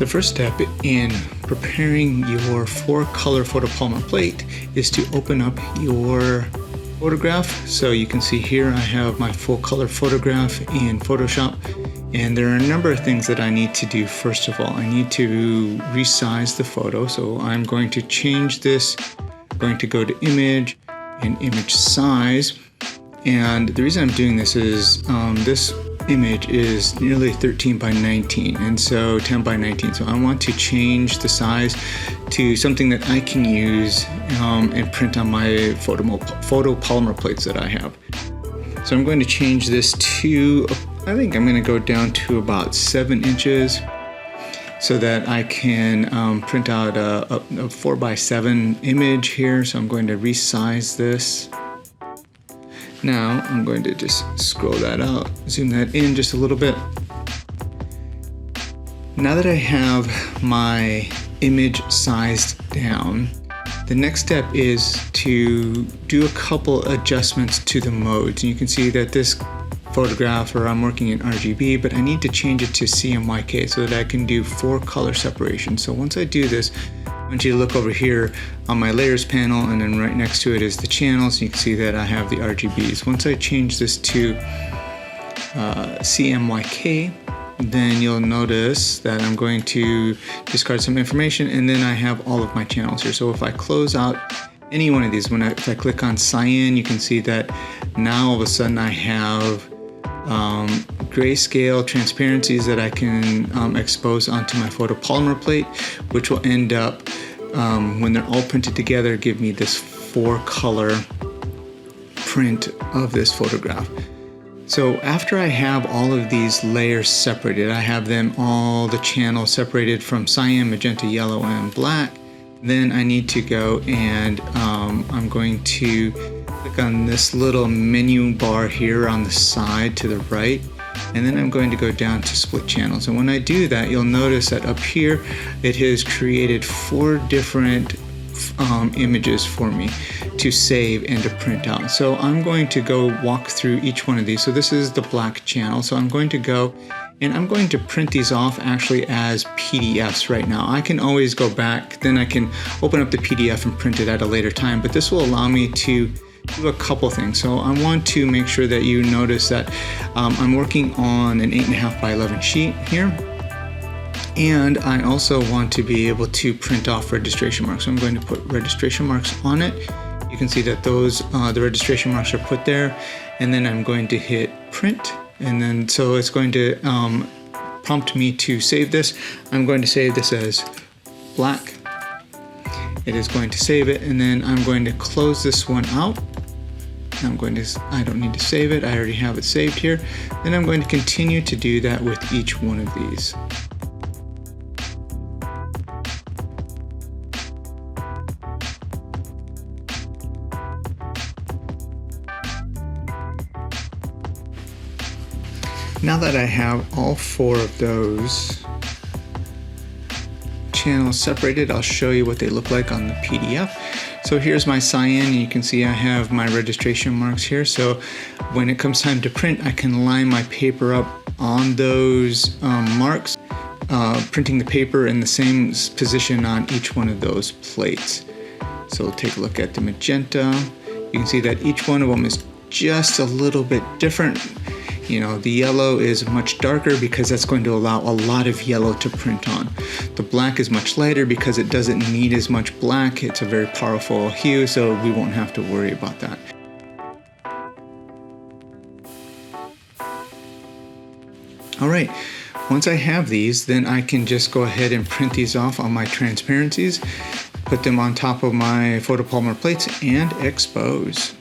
The first step in preparing your 4-color photopolymer plate is to open up your photograph. So you can see here I have my full color photograph in Photoshop, and there are a number of things that I need to do. First of all, I need to resize the photo. So I'm going to change this. I'm going to go to image and image size. And the reason I'm doing this is this image is nearly 13 by 19 and so 10 by 19. So I want to change the size to something that I can use and print on my photopolymer plates that I have. So I'm going to change this to, I think I'm going to go down to about 7 inches so that I can print out a 4 by 7 image here. So I'm going to resize this. Now I'm going to just scroll that out, zoom that in just a little bit. Now that I have my image sized down, the next step is to do a couple adjustments to the modes. And you can see that this photograph, or I'm working in RGB, but I need to change it to CMYK so that I can do 4-color separation. So once I do this, I want you to look over here on my layers panel, and then right next to it is the channels. You can see that I have the RGBs. Once I change this to CMYK, then you'll notice that I'm going to discard some information, and then I have all of my channels here. So if I close out any one of these, if I click on cyan, you can see that now all of a sudden I have grayscale transparencies that I can expose onto my photopolymer plate, which will end up, when they're all printed together, give me this 4-color print of this photograph. So after I have all of these layers separated, I have them all, the channels separated from cyan, magenta, yellow, and black, then I need to go and I'm going to click on this little menu bar here on the side to the right, and then I'm going to go down to split channels. And when I do that, you'll notice that up here it has created 4 different images for me to save and to print out. So I'm going to go walk through each one of these. So this is the black channel. So I'm going to go and I'm going to print these off actually as PDFs right now. I can always go back, then I can open up the PDF and print it at a later time, but this will allow me to do a couple things. So I want to make sure that you notice that I'm working on an 8.5 by 11 sheet here. And I also want to be able to print off registration marks. So I'm going to put registration marks on it. You can see that those, the registration marks are put there. And then I'm going to hit print. And then, so it's going to prompt me to save this. I'm going to save this as black. It is going to save it. And then I'm going to close this one out. I don't need to save it. I already have it saved here. Then I'm going to continue to do that with each one of these. Now that I have all 4 of those channels separated, I'll show you what they look like on the PDF. So here's my cyan, and you can see I have my registration marks here. So when it comes time to print, I can line my paper up on those marks, printing the paper in the same position on each one of those plates. So we'll take a look at the magenta. You can see that each one of them is just a little bit different. You know, the yellow is much darker because that's going to allow a lot of yellow to print on. The black is much lighter because it doesn't need as much black. It's a very powerful hue, so we won't have to worry about that. All right, once I have these, then I can just go ahead and print these off on my transparencies, put them on top of my photopolymer plates, and expose.